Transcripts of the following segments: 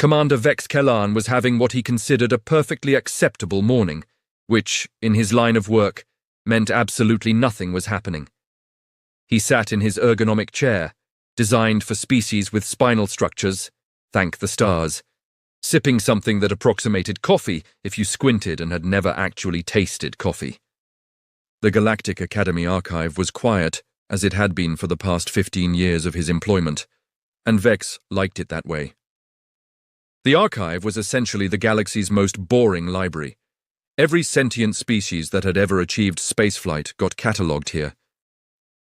Commander Vex Kellan was having what he considered a perfectly acceptable morning, which, in his line of work, meant absolutely nothing was happening. He sat in his ergonomic chair, designed for species with spinal structures, thank the stars, sipping something that approximated coffee if you squinted and had never actually tasted coffee. The Galactic Academy archive was quiet, as it had been for the past 15 years of his employment, and Vex liked it that way. The archive was essentially the galaxy's most boring library. Every sentient species that had ever achieved spaceflight got catalogued here.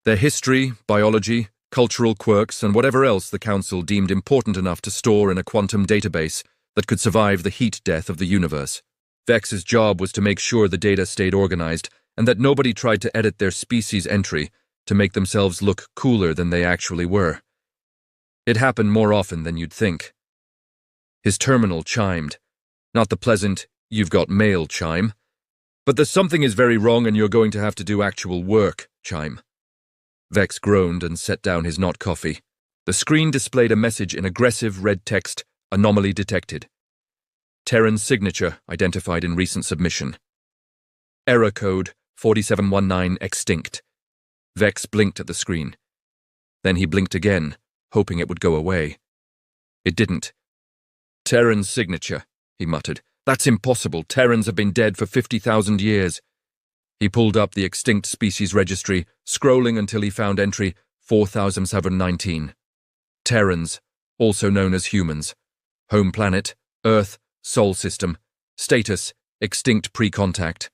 Their history, biology, cultural quirks, and whatever else the Council deemed important enough to store in a quantum database that could survive the heat death of the universe. Vex's job was to make sure the data stayed organized and that nobody tried to edit their species entry to make themselves look cooler than they actually were. It happened more often than you'd think. His terminal chimed, not the pleasant, "you've got mail" chime, but the "something is very wrong and you're going to have to do actual work" chime. Vex groaned and set down his not coffee. The screen displayed a message in aggressive red text, "Anomaly detected. Terran's signature identified in recent submission. Error code 4719 extinct." Vex blinked at the screen. Then he blinked again, hoping it would go away. It didn't. "Terran's signature," he muttered. "That's impossible. Terrans have been dead for 50,000 years. He pulled up the extinct species registry, scrolling until he found entry 4719. Terrans, also known as humans. Home planet, Earth, Sol system. Status, extinct pre-contact.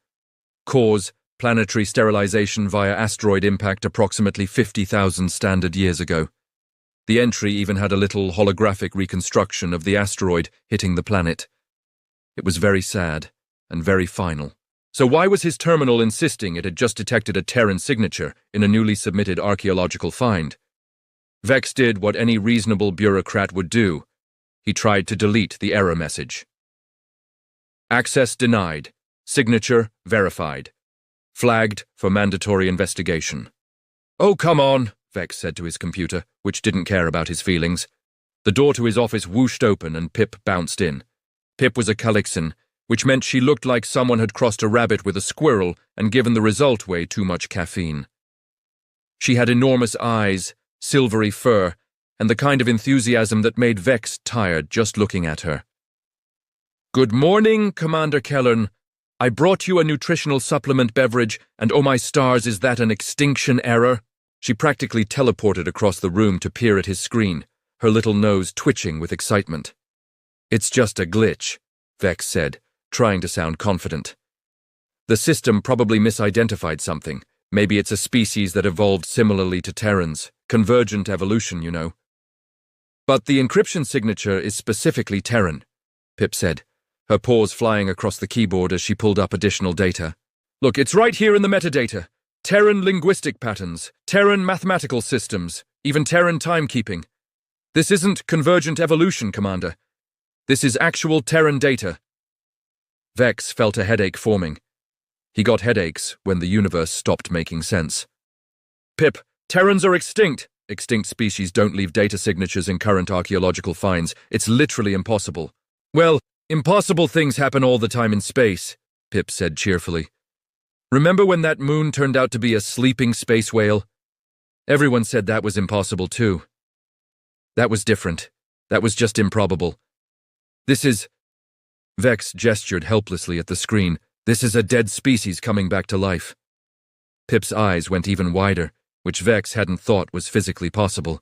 Cause, planetary sterilization via asteroid impact approximately 50,000 standard years ago. The entry even had a little holographic reconstruction of the asteroid hitting the planet. It was very sad and very final. So why was his terminal insisting it had just detected a Terran signature in a newly submitted archaeological find? Vex did what any reasonable bureaucrat would do. He tried to delete the error message. Access denied. Signature verified. Flagged for mandatory investigation. "Oh, come on," Vex said to his computer, which didn't care about his feelings. The door to his office whooshed open and Pip bounced in. Pip was a Calixan, which meant she looked like someone had crossed a rabbit with a squirrel and given the result way too much caffeine. She had enormous eyes, silvery fur, and the kind of enthusiasm that made Vex tired just looking at her. "Good morning, Commander Kellan. I brought you a nutritional supplement beverage, and oh my stars, is that an extinction error?" She practically teleported across the room to peer at his screen, her little nose twitching with excitement. "It's just a glitch," Vex said, trying to sound confident. "The system probably misidentified something. Maybe it's a species that evolved similarly to Terrans. Convergent evolution, you know." "But the encryption signature is specifically Terran," Pip said, her paws flying across the keyboard as she pulled up additional data. "Look, it's right here in the metadata. Terran linguistic patterns, Terran mathematical systems, even Terran timekeeping. This isn't convergent evolution, Commander. This is actual Terran data." Vex felt a headache forming. He got headaches when the universe stopped making sense. "Pip, Terrans are extinct. Extinct species don't leave data signatures in current archaeological finds. It's literally impossible." "Well, impossible things happen all the time in space," Pip said cheerfully. "Remember when that moon turned out to be a sleeping space whale? Everyone said that was impossible too. That was different. That was just improbable. This is..." Vex gestured helplessly at the screen. "This is a dead species coming back to life." Pip's eyes went even wider, which Vex hadn't thought was physically possible.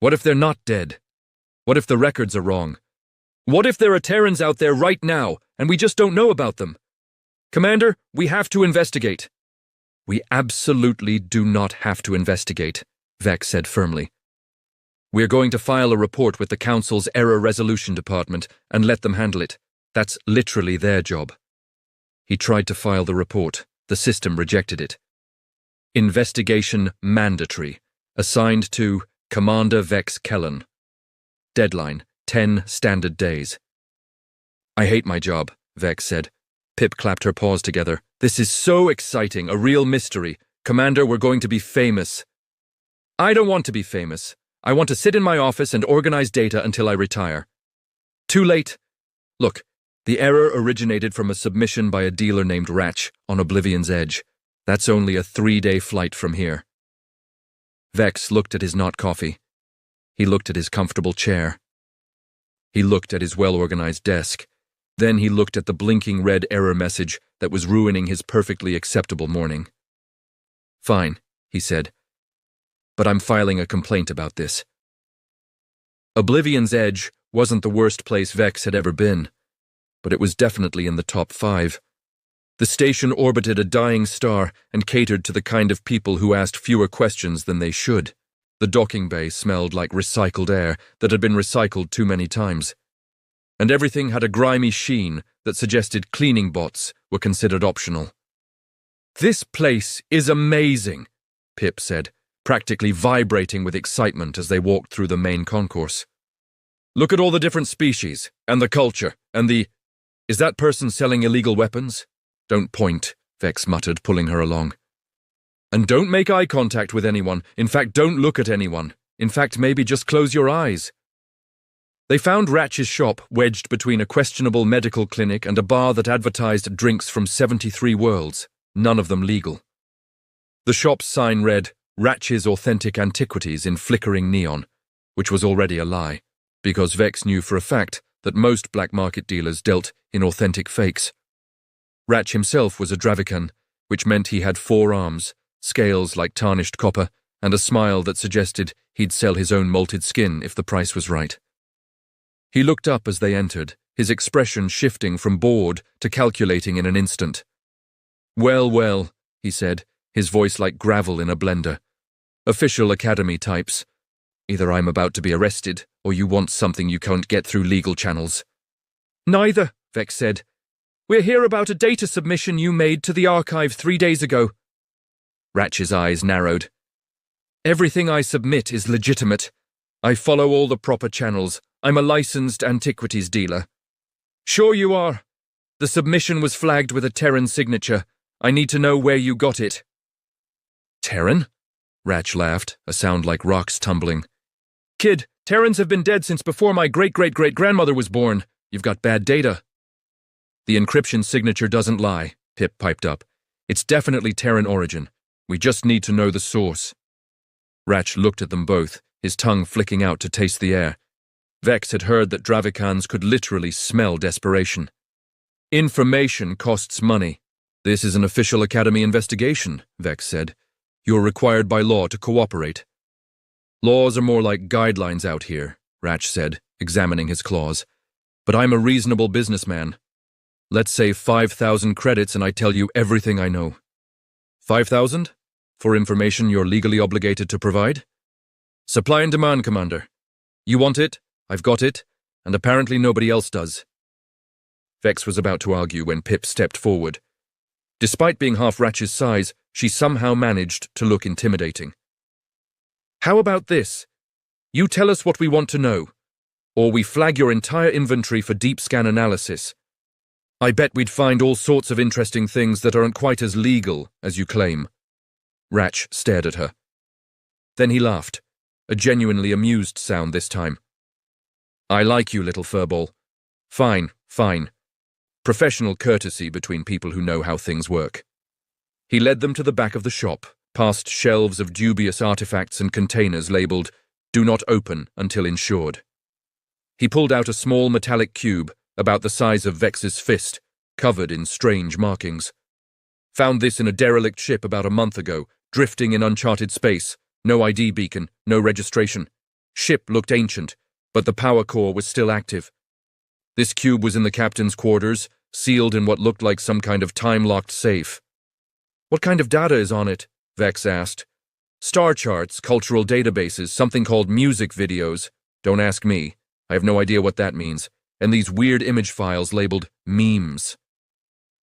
What if they're not dead? What if the records are wrong? What if there are Terrans out there right now, and we just don't know about them? "Commander, we have to investigate." "We absolutely do not have to investigate," Vex said firmly. "We're going to file a report with the Council's Error Resolution Department and let them handle it. That's literally their job." He tried to file the report. The system rejected it. Investigation mandatory. Assigned to Commander Vex Kellan. Deadline, 10 standard days. "I hate my job," Vex said. Pip clapped her paws together. "This is so exciting, a real mystery. Commander, we're going to be famous." "I don't want to be famous. I want to sit in my office and organize data until I retire." Too late. Look, the error originated from a submission by a dealer named Ratch on Oblivion's Edge. That's only a 3-day flight from here. Vex looked at his not coffee. He looked at his comfortable chair. He looked at his well-organized desk. Then he looked at the blinking red error message that was ruining his perfectly acceptable morning. Fine, he said, but I'm filing a complaint about this. Oblivion's Edge wasn't the worst place Vex had ever been, but it was definitely in the top 5. The station orbited a dying star and catered to the kind of people who asked fewer questions than they should. The docking bay smelled like recycled air that had been recycled too many times. And everything had a grimy sheen that suggested cleaning bots were considered optional. "This place is amazing," Pip said, practically vibrating with excitement as they walked through the main concourse. "Look at all the different species, and the culture, and the— Is that person selling illegal weapons? Don't point," Vex muttered, pulling her along. "And don't make eye contact with anyone. In fact, don't look at anyone. In fact, maybe just close your eyes." They found Ratch's shop wedged between a questionable medical clinic and a bar that advertised drinks from 73 worlds, none of them legal. The shop's sign read, "Ratch's Authentic Antiquities" in flickering neon, which was already a lie, because Vex knew for a fact that most black market dealers dealt in authentic fakes. Ratch himself was a Dravican, which meant he had 4 arms, scales like tarnished copper, and a smile that suggested he'd sell his own molted skin if the price was right. He looked up as they entered, his expression shifting from bored to calculating in an instant. "Well, well," he said, his voice like gravel in a blender. "Official academy types. Either I'm about to be arrested, or you want something you can't get through legal channels." "Neither," Vex said. "We're here about a data submission you made to the archive 3 days ago." Ratch's eyes narrowed. "Everything I submit is legitimate. I follow all the proper channels. I'm a licensed antiquities dealer." "Sure you are. The submission was flagged with a Terran signature. I need to know where you got it." "Terran?" Ratch laughed, a sound like rocks tumbling. "Kid, Terrans have been dead since before my great-great-great-grandmother was born. You've got bad data." "The encryption signature doesn't lie," Pip piped up. "It's definitely Terran origin. We just need to know the source." Ratch looked at them both, his tongue flicking out to taste the air. Vex had heard that Dravicans could literally smell desperation. "Information costs money. This is an official academy investigation," Vex said. "You're required by law to cooperate." "Laws are more like guidelines out here," Ratch said, examining his claws. "But I'm a reasonable businessman. Let's say 5,000 credits and I tell you everything I know." 5,000? For information you're legally obligated to provide? "Supply and demand, Commander. You want it, I've got it, and apparently nobody else does." Vex was about to argue when Pip stepped forward. Despite being half Ratch's size, she somehow managed to look intimidating. "How about this? You tell us what we want to know, or we flag your entire inventory for deep scan analysis. I bet we'd find all sorts of interesting things that aren't quite as legal as you claim." Ratch stared at her. Then he laughed, a genuinely amused sound this time. "I like you, little furball. Fine, fine. Professional courtesy between people who know how things work." He led them to the back of the shop, past shelves of dubious artifacts and containers labeled, "Do not open until insured." He pulled out a small metallic cube, about the size of Vex's fist, covered in strange markings. "Found this in a derelict ship about a month ago, drifting in uncharted space. No ID beacon, no registration. Ship looked ancient, but the power core was still active. This cube was in the captain's quarters, sealed in what looked like some kind of time-locked safe." "What kind of data is on it?" Vex asked. "Star charts, cultural databases, something called music videos. Don't ask me. I have no idea what that means. And these weird image files labeled memes.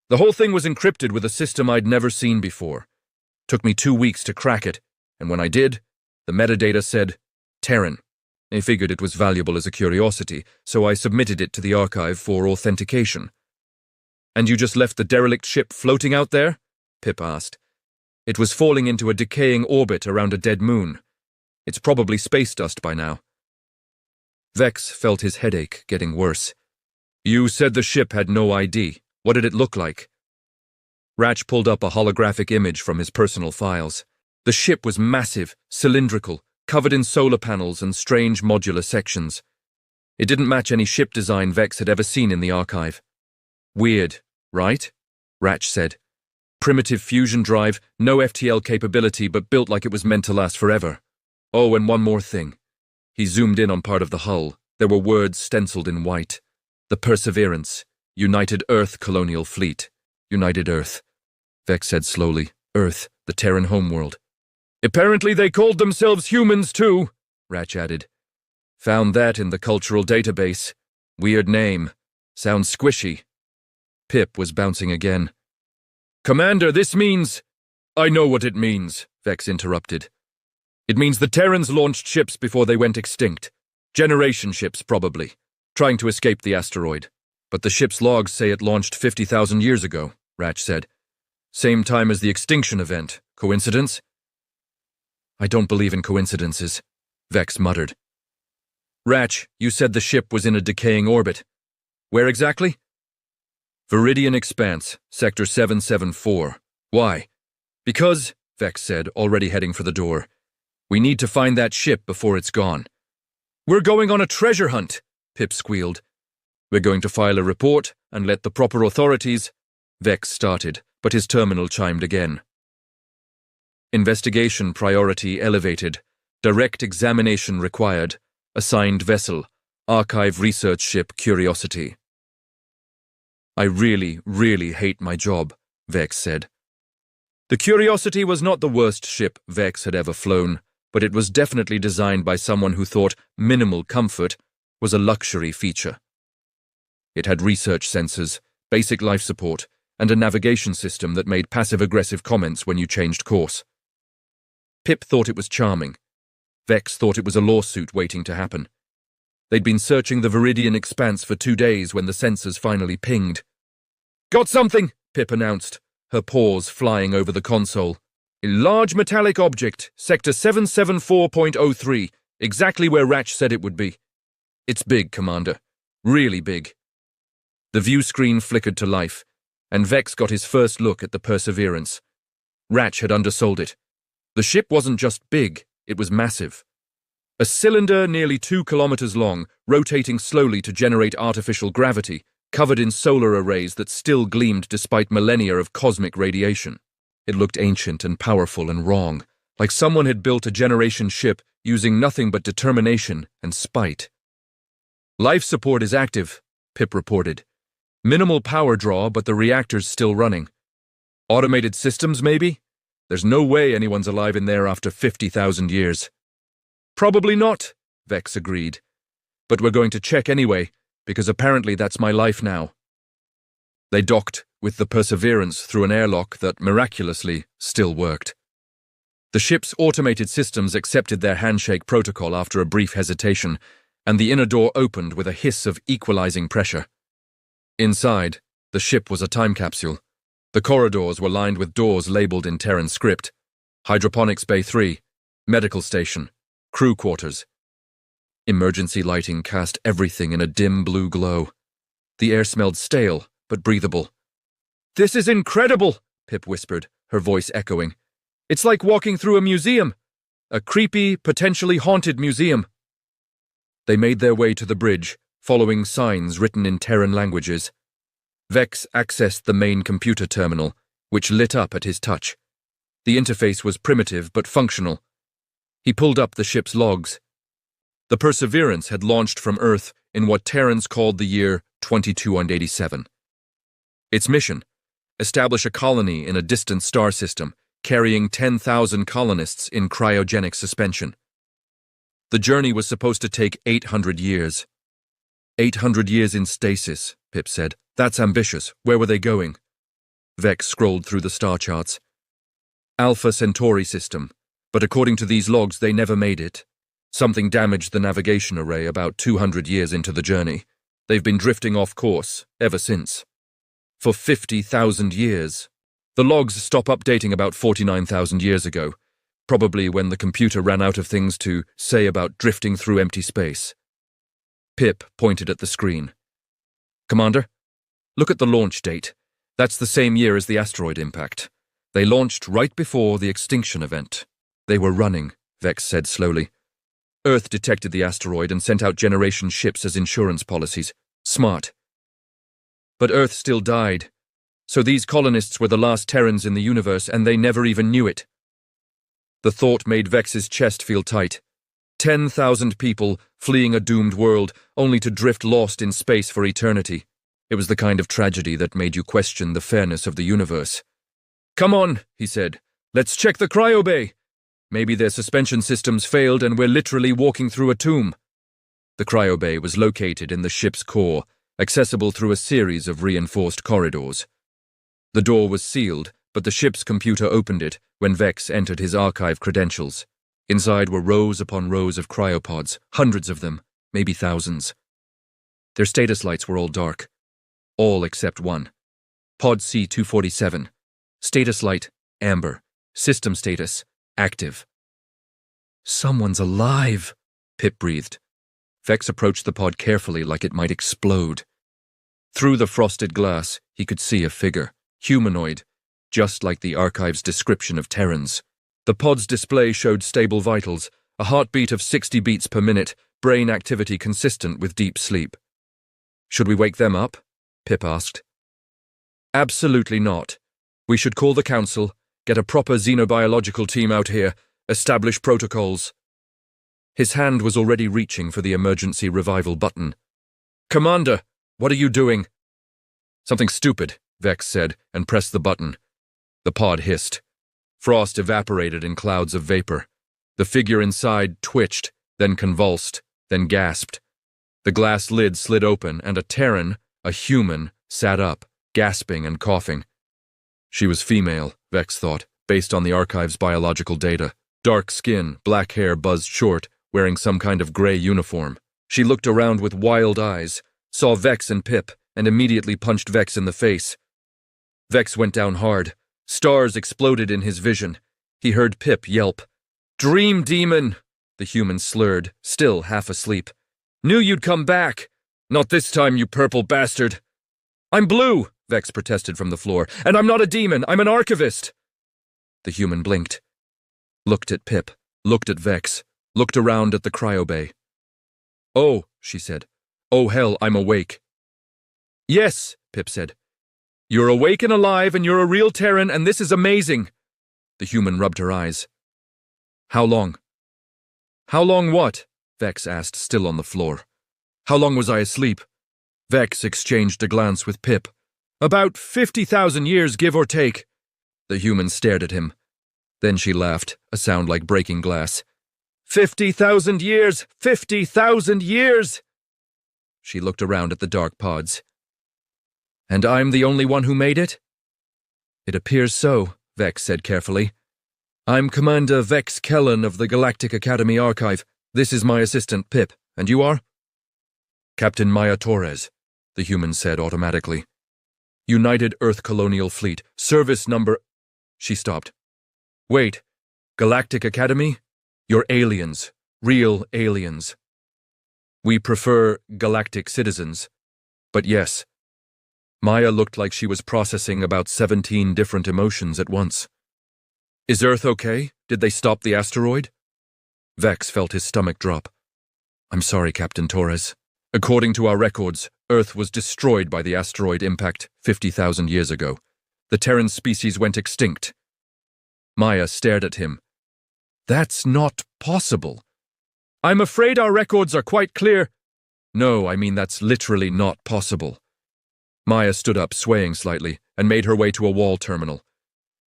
The whole thing was encrypted with a system I'd never seen before. Took me 2 weeks to crack it, and when I did, the metadata said, Terran. I figured it was valuable as a curiosity, so I submitted it to the archive for authentication." "And you just left the derelict ship floating out there?" Pip asked. "It was falling into a decaying orbit around a dead moon. It's probably space dust by now." Vex felt his headache getting worse. You said the ship had no ID. What did it look like? Ratch pulled up a holographic image from his personal files. The ship was massive, cylindrical, covered in solar panels and strange modular sections. It didn't match any ship design Vex had ever seen in the archive. Weird, right? Ratch said. Primitive fusion drive, no FTL capability, but built like it was meant to last forever. Oh, and one more thing. He zoomed in on part of the hull. There were words stenciled in white. The Perseverance, United Earth Colonial Fleet. United Earth. Vex said slowly. Earth, the Terran homeworld. Apparently they called themselves humans too, Ratch added. Found that in the cultural database. Weird name. Sounds squishy. Pip was bouncing again. Commander, this means… I know what it means, Vex interrupted. It means the Terrans launched ships before they went extinct. Generation ships, probably. Trying to escape the asteroid. But the ship's logs say it launched 50,000 years ago, Ratch said. Same time as the extinction event. Coincidence? I don't believe in coincidences, Vex muttered. Ratch, you said the ship was in a decaying orbit. Where exactly? Viridian Expanse, Sector 774. Why? Because, Vex said, already heading for the door, we need to find that ship before it's gone. We're going on a treasure hunt, Pip squealed. We're going to file a report and let the proper authorities… Vex started, but his terminal chimed again. Investigation priority elevated. Direct examination required. Assigned vessel. Archive research ship Curiosity. I really, really hate my job, Vex said. The Curiosity was not the worst ship Vex had ever flown, but it was definitely designed by someone who thought minimal comfort was a luxury feature. It had research sensors, basic life support, and a navigation system that made passive-aggressive comments when you changed course. Pip thought it was charming. Vex thought it was a lawsuit waiting to happen. They'd been searching the Viridian Expanse for 2 days when the sensors finally pinged. Got something, Pip announced, her paws flying over the console. A large metallic object, Sector 774.03, exactly where Ratch said it would be. It's big, Commander. Really big. The view screen flickered to life, and Vex got his first look at the Perseverance. Ratch had undersold it. The ship wasn't just big, it was massive. A cylinder nearly 2 kilometers long, rotating slowly to generate artificial gravity, covered in solar arrays that still gleamed despite millennia of cosmic radiation. It looked ancient and powerful and wrong, like someone had built a generation ship using nothing but determination and spite. Life support is active, Pip reported. Minimal power draw, but the reactor's still running. Automated systems, maybe? There's no way anyone's alive in there after 50,000 years. Probably not, Vex agreed. But we're going to check anyway, because apparently that's my life now. They docked with the Perseverance through an airlock that, miraculously, still worked. The ship's automated systems accepted their handshake protocol after a brief hesitation, and the inner door opened with a hiss of equalizing pressure. Inside, the ship was a time capsule. The corridors were lined with doors labeled in Terran script. Hydroponics Bay 3, Medical Station, Crew Quarters. Emergency lighting cast everything in a dim blue glow. The air smelled stale, but breathable. This is incredible, Pip whispered, her voice echoing. It's like walking through a museum. A creepy, potentially haunted museum. They made their way to the bridge, following signs written in Terran languages. Vex accessed the main computer terminal, which lit up at his touch. The interface was primitive but functional. He pulled up the ship's logs. The Perseverance had launched from Earth in what Terrans called the year 2287. Its mission: establish a colony in a distant star system, carrying 10,000 colonists in cryogenic suspension. The journey was supposed to take 800 years. 800 years in stasis, Pip said. That's ambitious. Where were they going? Vex scrolled through the star charts. Alpha Centauri system, but according to these logs they never made it. Something damaged the navigation array about 200 years into the journey. They've been drifting off course ever since. For 50,000 years. The logs stop updating about 49,000 years ago, probably when the computer ran out of things to say about drifting through empty space. Pip pointed at the screen. Commander, look at the launch date. That's the same year as the asteroid impact. They launched right before the extinction event. They were running, Vex said slowly. Earth detected the asteroid and sent out generation ships as insurance policies. Smart. But Earth still died. So these colonists were the last Terrans in the universe, and they never even knew it. The thought made Vex's chest feel tight. 10,000 people fleeing a doomed world, only to drift lost in space for eternity. It was the kind of tragedy that made you question the fairness of the universe. Come on, he said. Let's check the cryobay. Maybe their suspension systems failed and we're literally walking through a tomb. The cryobay was located in the ship's core, accessible through a series of reinforced corridors. The door was sealed, but the ship's computer opened it when Vex entered his archive credentials. Inside were rows upon rows of cryopods, hundreds of them, maybe thousands. Their status lights were all dark. All except one. Pod C-247. Status light, amber. System status, active. Someone's alive, Pip breathed. Vex approached the pod carefully like it might explode. Through the frosted glass, he could see a figure, humanoid, just like the archive's description of Terrans. The pod's display showed stable vitals, a heartbeat of 60 beats per minute, brain activity consistent with deep sleep. Should we wake them up? Pip asked. Absolutely not. We should call the council, get a proper xenobiological team out here, establish protocols. His hand was already reaching for the emergency revival button. Commander, what are you doing? Something stupid, Vex said, and pressed the button. The pod hissed. Frost evaporated in clouds of vapor. The figure inside twitched, then convulsed, then gasped. The glass lid slid open, and a Terran, a human, sat up, gasping and coughing. She was female, Vex thought, based on the archive's biological data. Dark skin, black hair buzzed short, wearing some kind of gray uniform. She looked around with wild eyes, saw Vex and Pip, and immediately punched Vex in the face. Vex went down hard. Stars exploded in his vision. He heard Pip yelp. Dream demon! The human slurred, still half asleep. Knew you'd come back. Not this time, you purple bastard. I'm blue, Vex protested from the floor, and I'm not a demon, I'm an archivist. The human blinked. Looked at Pip, looked at Vex, looked around at the cryobay. Oh, she said. Oh hell, I'm awake. Yes, Pip said. You're awake and alive, and you're a real Terran, and this is amazing. The human rubbed her eyes. How long? How long what? Vex asked, still on the floor. How long was I asleep? Vex exchanged a glance with Pip. About 50,000 years, give or take. The human stared at him. Then she laughed, a sound like breaking glass. 50,000 years! 50,000 years! She looked around at the dark pods. And I'm the only one who made it? It appears so, Vex said carefully. I'm Commander Vex Kellen of the Galactic Academy Archive. This is my assistant, Pip. And you are? Captain Maya Torres, the human said automatically. United Earth Colonial Fleet, service number... She stopped. Wait, Galactic Academy? You're aliens. Real aliens. We prefer galactic citizens. But yes. Maya looked like she was processing about 17 different emotions at once. Is Earth okay? Did they stop the asteroid? Vex felt his stomach drop. I'm sorry, Captain Torres. According to our records, Earth was destroyed by the asteroid impact 50,000 years ago. The Terran species went extinct. Maya stared at him. That's not possible. I'm afraid our records are quite clear. No, I mean that's literally not possible. Maya stood up, swaying slightly, and made her way to a wall terminal.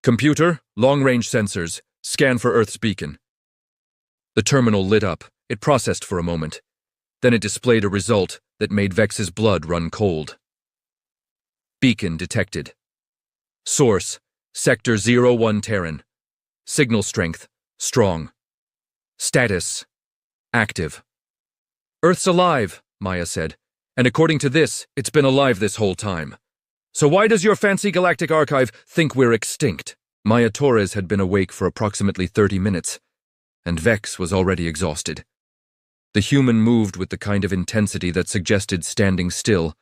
Computer, long-range sensors, scan for Earth's beacon. The terminal lit up. It processed for a moment. Then it displayed a result that made Vex's blood run cold. Beacon detected. Source, Sector 01 Terran. Signal strength, strong. Status, active. Earth's alive, Maya said, and according to this, it's been alive this whole time. So why does your fancy galactic archive think we're extinct? Maya Torres had been awake for approximately 30 minutes, and Vex was already exhausted. The human moved with the kind of intensity that suggested standing still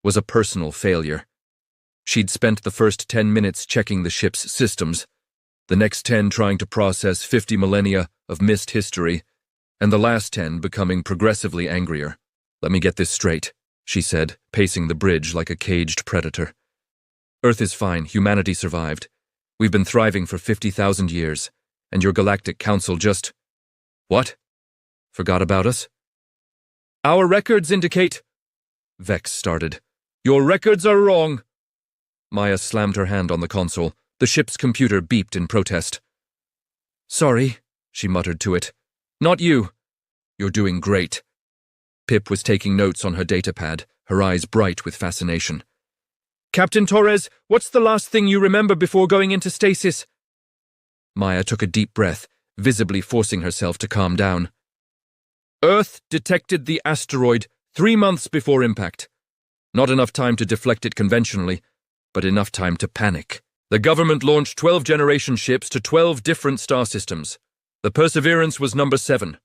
was a personal failure. She'd spent the first 10 minutes checking the ship's systems, the next 10 trying to process 50 millennia of missed history, and the last 10 becoming progressively angrier. "Let me get this straight," she said, pacing the bridge like a caged predator. "Earth is fine, humanity survived. We've been thriving for 50,000 years, and your Galactic Council just... What? Forgot about us?" "Our records indicate..." Vex started. "Your records are wrong." Maya slammed her hand on the console. The ship's computer beeped in protest. "Sorry," she muttered to it. "Not you. You're doing great." Pip was taking notes on her datapad, her eyes bright with fascination. "Captain Torres, what's the last thing you remember before going into stasis?" Maya took a deep breath, visibly forcing herself to calm down. "Earth detected the asteroid 3 months before impact. Not enough time to deflect it conventionally, but enough time to panic. The government launched 12 generation ships to 12 different star systems. The Perseverance was number 7.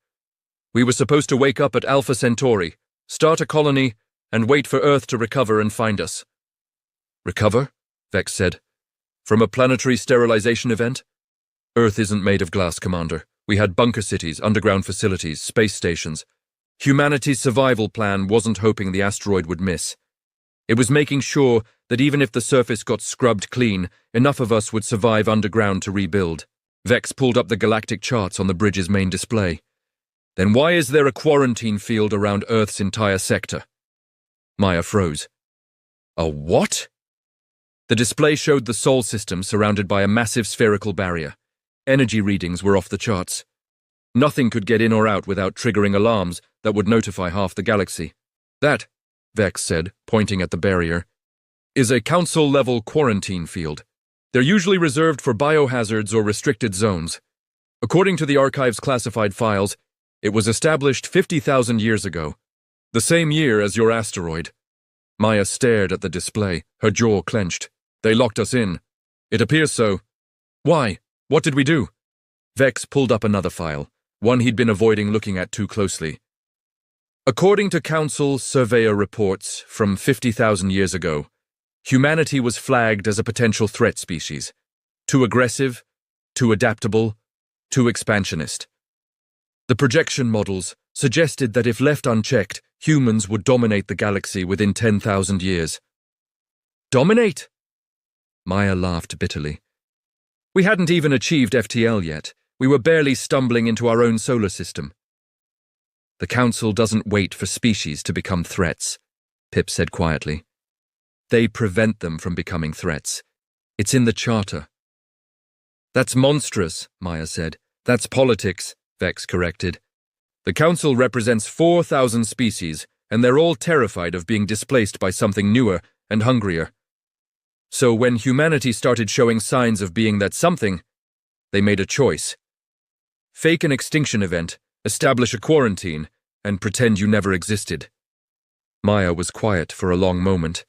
We were supposed to wake up at Alpha Centauri, start a colony, and wait for Earth to recover and find us." "Recover?" Vex said. "From a planetary sterilization event?" "Earth isn't made of glass, Commander. We had bunker cities, underground facilities, space stations. Humanity's survival plan wasn't hoping the asteroid would miss. It was making sure that even if the surface got scrubbed clean, enough of us would survive underground to rebuild." Vex pulled up the galactic charts on the bridge's main display. "Then why is there a quarantine field around Earth's entire sector?" Maya froze. "A what?" The display showed the Sol system surrounded by a massive spherical barrier. Energy readings were off the charts. Nothing could get in or out without triggering alarms that would notify half the galaxy. "That," Vex said, pointing at the barrier, "is a Council-level quarantine field. They're usually reserved for biohazards or restricted zones. According to the Archive's classified files, it was established 50,000 years ago, the same year as your asteroid." Maya stared at the display, her jaw clenched. "They locked us in. It appears so. Why? What did we do?" Vex pulled up another file, one he'd been avoiding looking at too closely. "According to Council Surveyor reports from 50,000 years ago, humanity was flagged as a potential threat species. Too aggressive, too adaptable, too expansionist. The projection models suggested that if left unchecked, humans would dominate the galaxy within 10,000 years." "Dominate?" Maya laughed bitterly. "We hadn't even achieved FTL yet. We were barely stumbling into our own solar system." "The Council doesn't wait for species to become threats," Pip said quietly. "They prevent them from becoming threats. It's in the Charter." "That's monstrous," Maya said. "That's politics," Vex corrected. "The Council represents 4,000 species, and they're all terrified of being displaced by something newer and hungrier. So when humanity started showing signs of being that something, they made a choice. Fake an extinction event, establish a quarantine, and pretend you never existed." Maya was quiet for a long moment.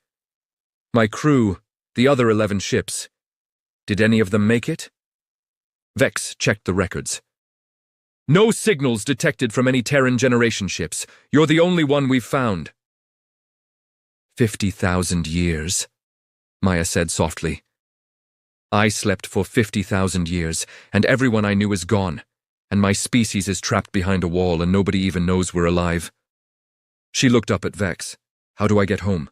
"My crew, the other 11 ships, did any of them make it?" Vex checked the records. "No signals detected from any Terran generation ships. You're the only one we've found." 50,000 years, Maya said softly. "I slept for 50,000 years, and everyone I knew is gone, and my species is trapped behind a wall and nobody even knows we're alive." She looked up at Vex. "How do I get home?"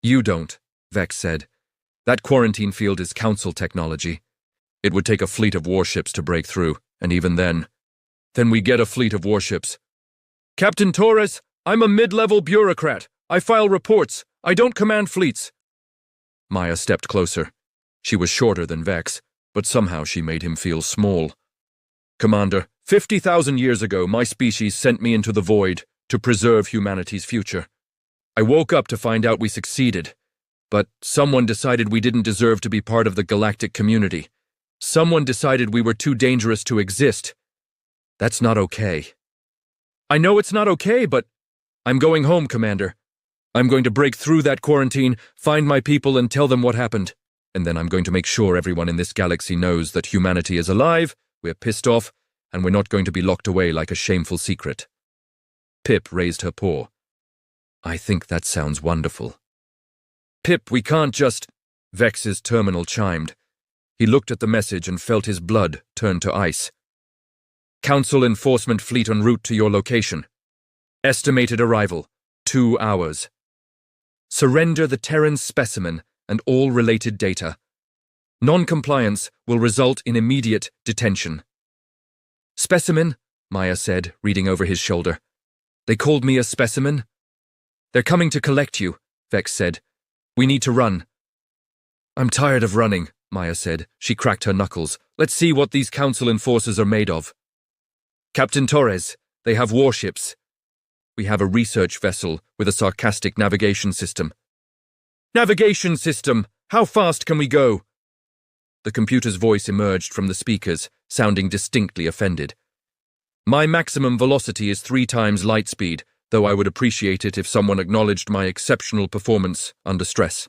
"You don't," Vex said. "That quarantine field is Council technology. It would take a fleet of warships to break through, and even then we get a fleet of warships." "Captain Torres, I'm a mid-level bureaucrat. I file reports. I don't command fleets." Maya stepped closer. She was shorter than Vex, but somehow she made him feel small. "Commander, 50,000 years ago my species sent me into the void to preserve humanity's future. I woke up to find out we succeeded, but someone decided we didn't deserve to be part of the galactic community. Someone decided we were too dangerous to exist. That's not okay." "I know it's not okay, but I'm going home, Commander. I'm going to break through that quarantine, find my people, and tell them what happened. And then I'm going to make sure everyone in this galaxy knows that humanity is alive, we're pissed off, and we're not going to be locked away like a shameful secret." Pip raised her paw. I think that sounds wonderful. Pip, we can't just... Vex's terminal chimed. He looked at the message and felt his blood turn to ice. Council enforcement fleet en route to your location. Estimated arrival, 2 hours. Surrender the Terran specimen and all related data. Non-compliance will result in immediate detention. Specimen, Maya said, reading over his shoulder. They called me a specimen? They're coming to collect you, Vex said. We need to run. I'm tired of running, Maya said. She cracked her knuckles. Let's see what these council enforcers are made of. Captain Torres, they have warships. We have a research vessel with a sarcastic navigation system. Navigation system! How fast can we go? The computer's voice emerged from the speakers, sounding distinctly offended. My maximum velocity is 3 times light speed, though I would appreciate it if someone acknowledged my exceptional performance under stress.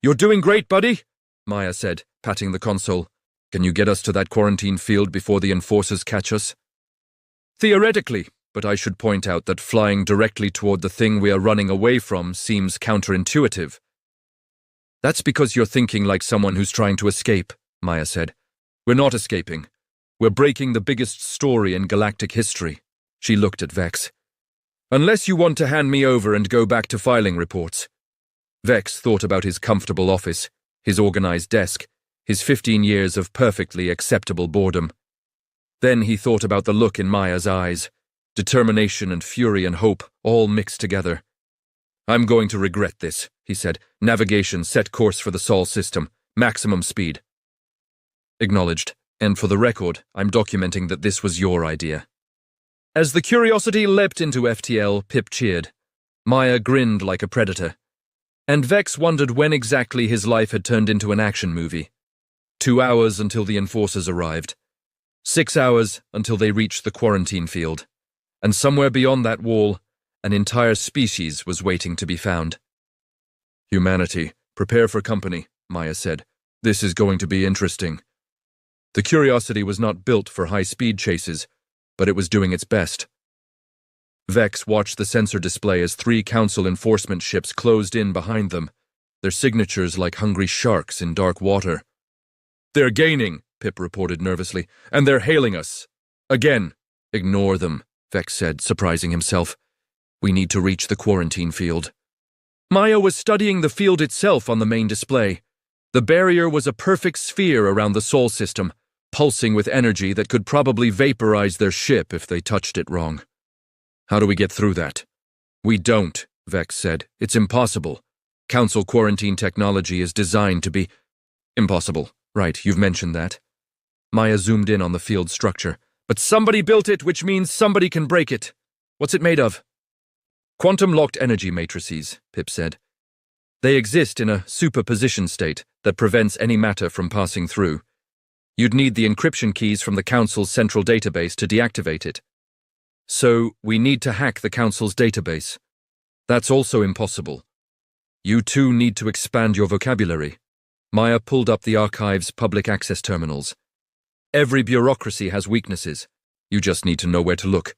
You're doing great, buddy, Maya said, patting the console. Can you get us to that quarantine field before the enforcers catch us? Theoretically, but I should point out that flying directly toward the thing we are running away from seems counterintuitive. That's because you're thinking like someone who's trying to escape, Maya said. We're not escaping. We're breaking the biggest story in galactic history. She looked at Vex. Unless you want to hand me over and go back to filing reports. Vex thought about his comfortable office, his organized desk, his 15 years of perfectly acceptable boredom. Then he thought about the look in Maya's eyes, determination and fury and hope all mixed together. I'm going to regret this, he said. Navigation, set course for the Sol system, maximum speed. Acknowledged, and for the record, I'm documenting that this was your idea. As the Curiosity leapt into FTL, Pip cheered. Maya grinned like a predator. And Vex wondered when exactly his life had turned into an action movie. 2 hours until the enforcers arrived. 6 hours until they reached the quarantine field. And somewhere beyond that wall, an entire species was waiting to be found. Humanity, prepare for company, Maya said. This is going to be interesting. The Curiosity was not built for high-speed chases, but it was doing its best. Vex watched the sensor display as 3 Council enforcement ships closed in behind them, their signatures like hungry sharks in dark water. They're gaining, Pip reported nervously, and they're hailing us. Again. Ignore them, Vex said, surprising himself. We need to reach the quarantine field. Maya was studying the field itself on the main display. The barrier was a perfect sphere around the Sol system, pulsing with energy that could probably vaporize their ship if they touched it wrong. How do we get through that? We don't, Vex said. It's impossible. Council quarantine technology is designed to be... Impossible. Right, you've mentioned that. Maya zoomed in on the field structure. But somebody built it, which means somebody can break it. What's it made of? Quantum-locked energy matrices, Pip said. They exist in a superposition state that prevents any matter from passing through. You'd need the encryption keys from the Council's central database to deactivate it. So, we need to hack the Council's database. That's also impossible. You too need to expand your vocabulary. Maya pulled up the archive's public access terminals. Every bureaucracy has weaknesses. You just need to know where to look.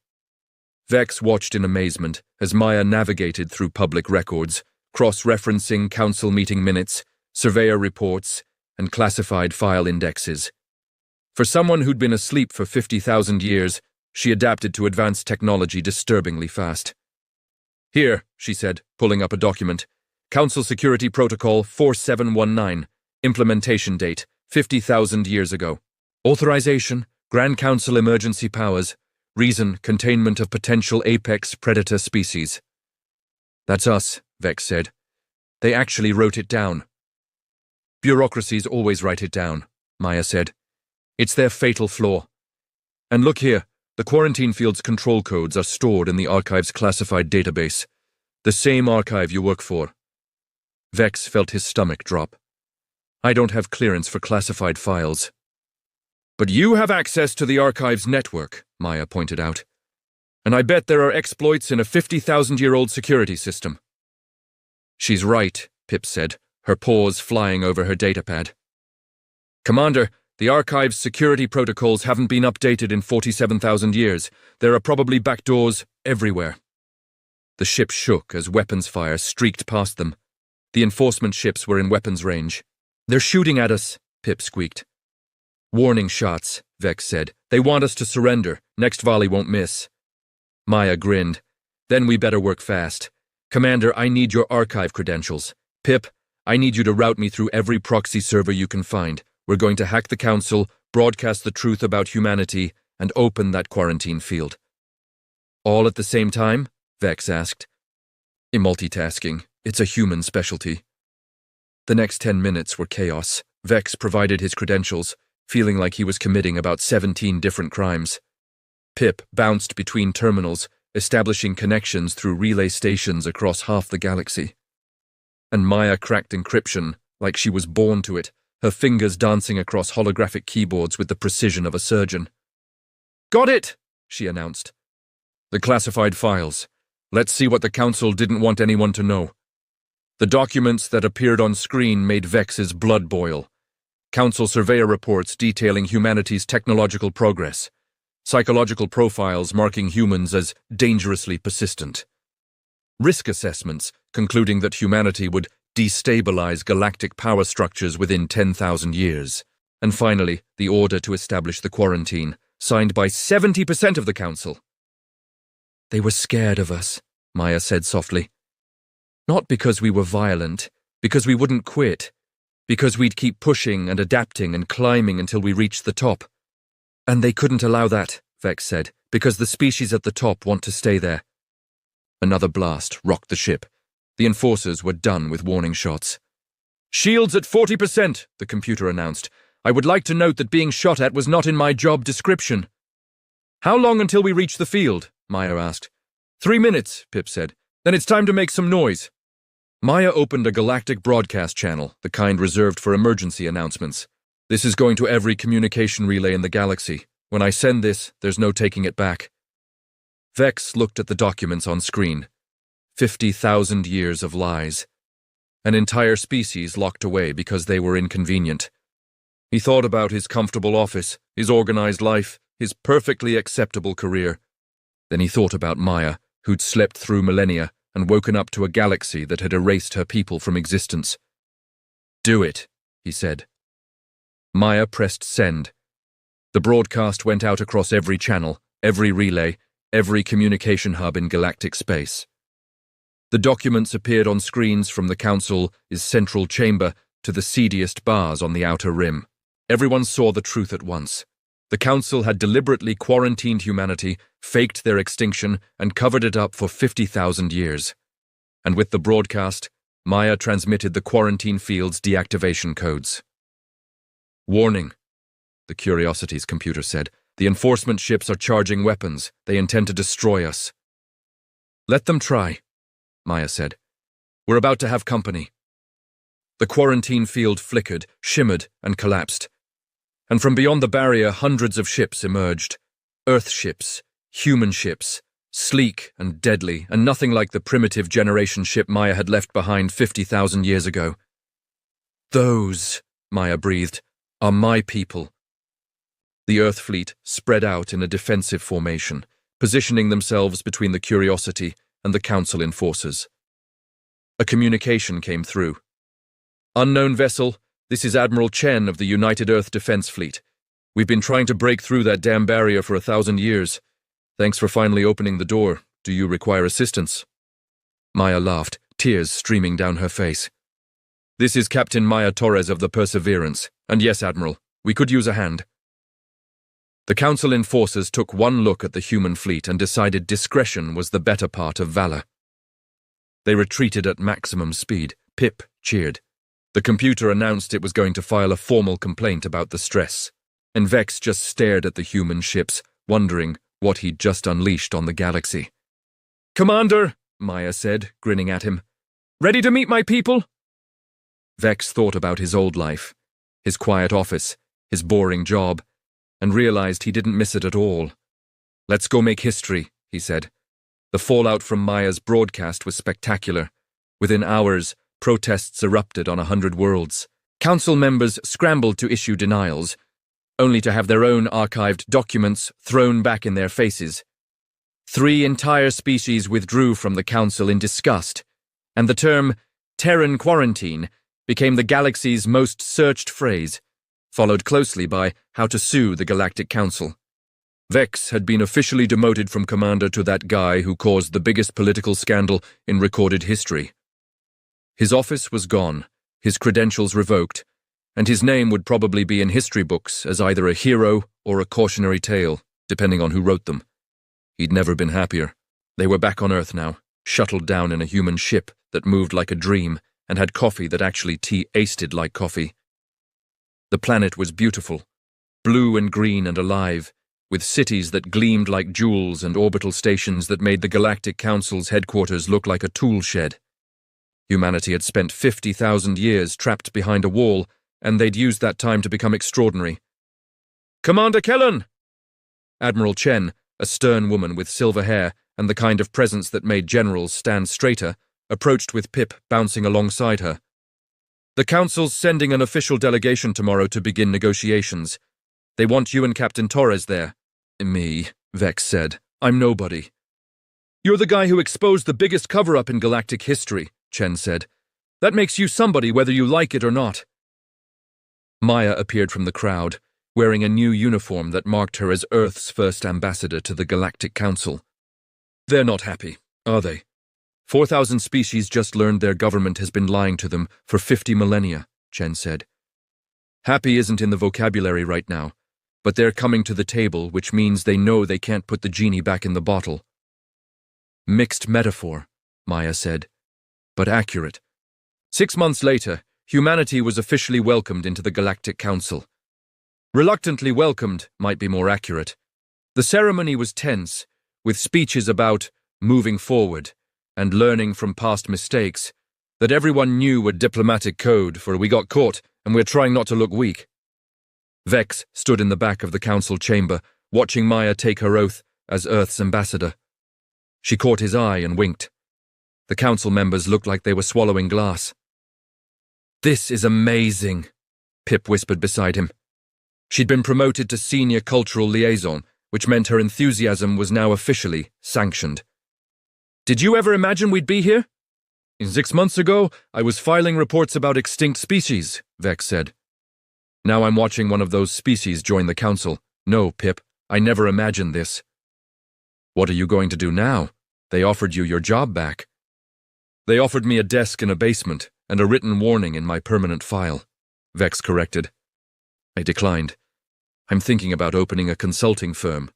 Vex watched in amazement as Maya navigated through public records, cross-referencing council meeting minutes, surveyor reports, and classified file indexes. For someone who'd been asleep for 50,000 years, she adapted to advanced technology disturbingly fast. Here, she said, pulling up a document. Council Security Protocol 4719. Implementation date, 50,000 years ago. Authorization, Grand Council Emergency Powers. Reason, containment of potential apex predator species. That's us, Vex said. They actually wrote it down. Bureaucracies always write it down, Maya said. It's their fatal flaw. And look here, the quarantine field's control codes are stored in the archive's classified database. The same archive you work for. Vex felt his stomach drop. I don't have clearance for classified files. But you have access to the archive's network, Maya pointed out. And I bet there are exploits in a 50,000-year-old security system. She's right, Pip said, her paws flying over her datapad. Commander, the archive's security protocols haven't been updated in 47,000 years. There are probably backdoors. everywhere. The ship shook as weapons fire streaked past them. The enforcement ships were in weapons range. "They're shooting at us," Pip squeaked. "Warning shots," Vex said. "They want us to surrender. Next volley won't miss." Maya grinned. "Then we better work fast. Commander, I need your archive credentials. Pip, I need you to route me through every proxy server you can find. We're going to hack the Council, broadcast the truth about humanity, and open that quarantine field." "All at the same time?" Vex asked. "Multitasking. It's a human specialty." The next 10 minutes were chaos. Vex provided his credentials, feeling like he was committing about 17 different crimes. Pip bounced between terminals, establishing connections through relay stations across half the galaxy. And Maya cracked encryption like she was born to it, her fingers dancing across holographic keyboards with the precision of a surgeon. "Got it!" she announced. "The classified files. Let's see what the Council didn't want anyone to know." The documents that appeared on screen made Vex's blood boil. Council surveyor reports detailing humanity's technological progress. Psychological profiles marking humans as dangerously persistent. Risk assessments concluding that humanity would destabilize galactic power structures within 10,000 years. And finally, the order to establish the quarantine, signed by 70% of the Council. "They were scared of us," Maya said softly. "Not because we were violent, because we wouldn't quit, because we'd keep pushing and adapting and climbing until we reached the top. And they couldn't allow that," Vex said, "because the species at the top want to stay there." Another blast rocked the ship. The enforcers were done with warning shots. "Shields at 40%, the computer announced. "I would like to note that being shot at was not in my job description." "How long until we reach the field?" Maya asked. 3 minutes, Pip said. "Then it's time to make some noise." Maya opened a galactic broadcast channel, the kind reserved for emergency announcements. "This is going to every communication relay in the galaxy. When I send this, there's no taking it back." Vex looked at the documents on screen. 50,000 years of lies. An entire species locked away because they were inconvenient. He thought about his comfortable office, his organized life, his perfectly acceptable career. Then he thought about Maya, who'd slept through millennia and woken up to a galaxy that had erased her people from existence. "Do it," he said. Maya pressed send. The broadcast went out across every channel, every relay, every communication hub in galactic space. The documents appeared on screens from the Council's central chamber to the seediest bars on the outer rim. Everyone saw the truth at once. The Council had deliberately quarantined humanity, faked their extinction, and covered it up for 50,000 years. And with the broadcast, Maya transmitted the quarantine field's deactivation codes. "Warning," the Curiosity's computer said. "The enforcement ships are charging weapons. They intend to destroy us." "Let them try," Maya said. "We're about to have company." The quarantine field flickered, shimmered, and collapsed. And from beyond the barrier, hundreds of ships emerged. Earth ships, human ships, sleek and deadly, and nothing like the primitive generation ship Maya had left behind 50,000 years ago. "Those," Maya breathed, "are my people." The Earth fleet spread out in a defensive formation, positioning themselves between the Curiosity and the Council enforcers. A communication came through. "Unknown vessel, this is Admiral Chen of the United Earth Defense Fleet. We've been trying to break through that damn barrier for 1,000 years. Thanks for finally opening the door. Do you require assistance?" Maya laughed, tears streaming down her face. "This is Captain Maya Torres of the Perseverance. And yes, Admiral, we could use a hand." The Council enforcers took one look at the human fleet and decided discretion was the better part of valor. They retreated at maximum speed. Pip cheered. The computer announced it was going to file a formal complaint about the stress, and Vex just stared at the human ships, wondering what he'd just unleashed on the galaxy. "Commander," Maya said, grinning at him. "Ready to meet my people?" Vex thought about his old life, his quiet office, his boring job, and realized he didn't miss it at all. "Let's go make history," he said. The fallout from Maya's broadcast was spectacular. Within hours, protests erupted on 100 worlds. Council members scrambled to issue denials, only to have their own archived documents thrown back in their faces. 3 entire species withdrew from the Council in disgust, and the term Terran quarantine became the galaxy's most searched phrase, followed closely by how to sue the Galactic Council. Vex had been officially demoted from commander to that guy who caused the biggest political scandal in recorded history. His office was gone, his credentials revoked, and his name would probably be in history books as either a hero or a cautionary tale, depending on who wrote them. He'd never been happier. They were back on Earth now, shuttled down in a human ship that moved like a dream and had coffee that actually tasted like coffee. The planet was beautiful, blue and green and alive, with cities that gleamed like jewels and orbital stations that made the Galactic Council's headquarters look like a tool shed. Humanity had spent 50,000 years trapped behind a wall, and they'd used that time to become extraordinary. "Commander Kellan!" Admiral Chen, a stern woman with silver hair and the kind of presence that made generals stand straighter, approached with Pip bouncing alongside her. "The Council's sending an official delegation tomorrow to begin negotiations. They want you and Captain Torres there." "Me," Vex said. "I'm nobody." "You're the guy who exposed the biggest cover-up in galactic history," Chen said. "That makes you somebody whether you like it or not." Maya appeared from the crowd, wearing a new uniform that marked her as Earth's first ambassador to the Galactic Council. "They're not happy, are they? 4,000 species just learned their government has been lying to them for 50 millennia, Chen said. "Happy isn't in the vocabulary right now, but they're coming to the table, which means they know they can't put the genie back in the bottle." "Mixed metaphor," Maya said, "but accurate." 6 months later, humanity was officially welcomed into the Galactic Council. Reluctantly welcomed might be more accurate. The ceremony was tense, with speeches about moving forward and learning from past mistakes that everyone knew were diplomatic code for "we got caught and we're trying not to look weak." Vex stood in the back of the council chamber, watching Maya take her oath as Earth's ambassador. She caught his eye and winked. The council members looked like they were swallowing glass. "This is amazing," Pip whispered beside him. She'd been promoted to senior cultural liaison, which meant her enthusiasm was now officially sanctioned. "Did you ever imagine we'd be here?" 6 months ago, I was filing reports about extinct species," Vex said. "Now I'm watching one of those species join the council. No, Pip, I never imagined this." "What are you going to do now? They offered you your job back." "They offered me a desk in a basement and a written warning in my permanent file," Vex corrected. I declined. "I'm thinking about opening a consulting firm.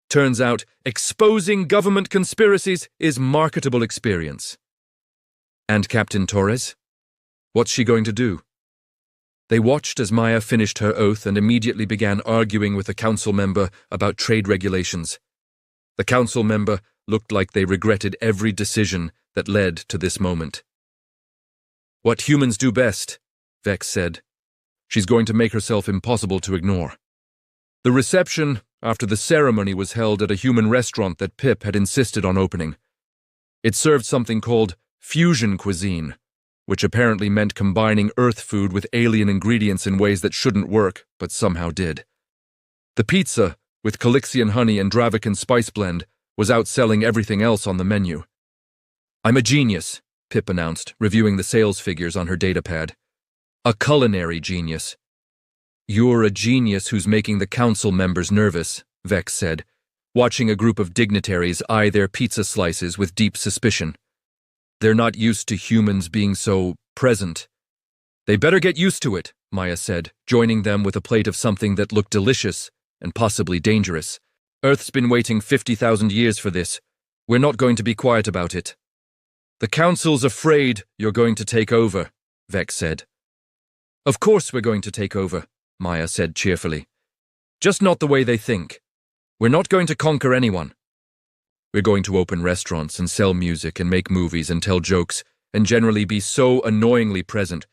Turns out, exposing government conspiracies is marketable experience." "And Captain Torres? What's she going to do?" They watched as Maya finished her oath and immediately began arguing with a council member about trade regulations. The council member looked like they regretted every decision that led to this moment. "What humans do best," Vex said. "She's going to make herself impossible to ignore." The reception after the ceremony was held at a human restaurant that Pip had insisted on opening. It served something called fusion cuisine, which apparently meant combining Earth food with alien ingredients in ways that shouldn't work, but somehow did. The pizza, with Calixian honey and Dravican spice blend, was outselling everything else on the menu. "I'm a genius," Pip announced, reviewing the sales figures on her datapad. "A culinary genius." "You're a genius who's making the council members nervous," Vex said, watching a group of dignitaries eye their pizza slices with deep suspicion. "They're not used to humans being so present." "They better get used to it," Maya said, joining them with a plate of something that looked delicious and possibly dangerous. "Earth's been waiting 50,000 years for this. We're not going to be quiet about it." "The council's afraid you're going to take over," Vex said. "Of course we're going to take over," Maya said cheerfully. "Just not the way they think. We're not going to conquer anyone. We're going to open restaurants and sell music and make movies and tell jokes and generally be so annoyingly present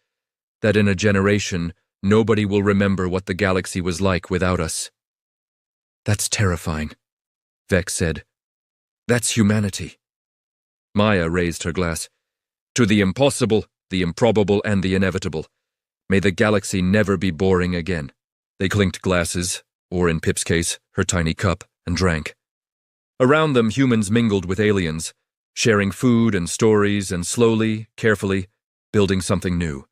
that in a generation nobody will remember what the galaxy was like without us." "That's terrifying," Vex said. "That's humanity." Maya raised her glass. "To the impossible, the improbable, and the inevitable. May the galaxy never be boring again." They clinked glasses, or in Pip's case, her tiny cup, and drank. Around them, humans mingled with aliens, sharing food and stories and slowly, carefully, building something new.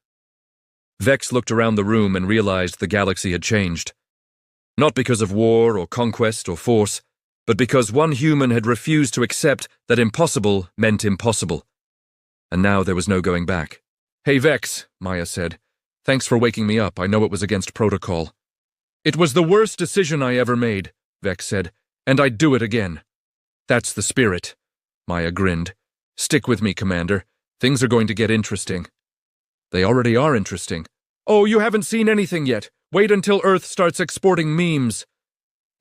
Vex looked around the room and realized the galaxy had changed. Not because of war or conquest or force, but because one human had refused to accept that impossible meant impossible. And now there was no going back. "Hey Vex," Maya said. "Thanks for waking me up. I know it was against protocol." "It was the worst decision I ever made," Vex said, "and I'd do it again." "That's the spirit," Maya grinned. "Stick with me, Commander. Things are going to get interesting." "They already are interesting." "Oh, you haven't seen anything yet. Wait until Earth starts exporting memes.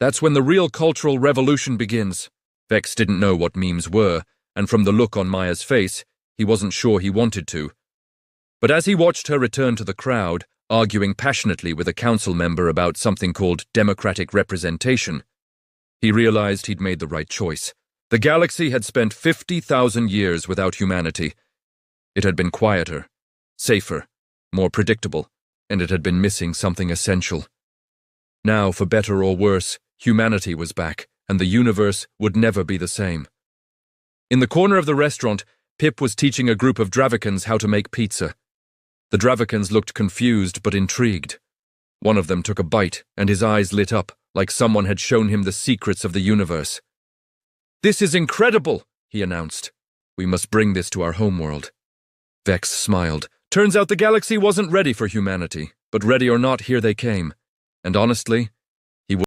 That's when the real cultural revolution begins." Vex didn't know what memes were, and from the look on Maya's face, he wasn't sure he wanted to. But as he watched her return to the crowd, arguing passionately with a council member about something called democratic representation, he realized he'd made the right choice. The galaxy had spent 50,000 years without humanity. It had been quieter, safer, more predictable, and it had been missing something essential. Now, for better or worse, humanity was back, and the universe would never be the same. In the corner of the restaurant, Pip was teaching a group of Dravicans how to make pizza. The Dravicans looked confused but intrigued. One of them took a bite, and his eyes lit up, like someone had shown him the secrets of the universe. "This is incredible," he announced. "We must bring this to our homeworld." Vex smiled. Turns out the galaxy wasn't ready for humanity, but ready or not, here they came. And honestly,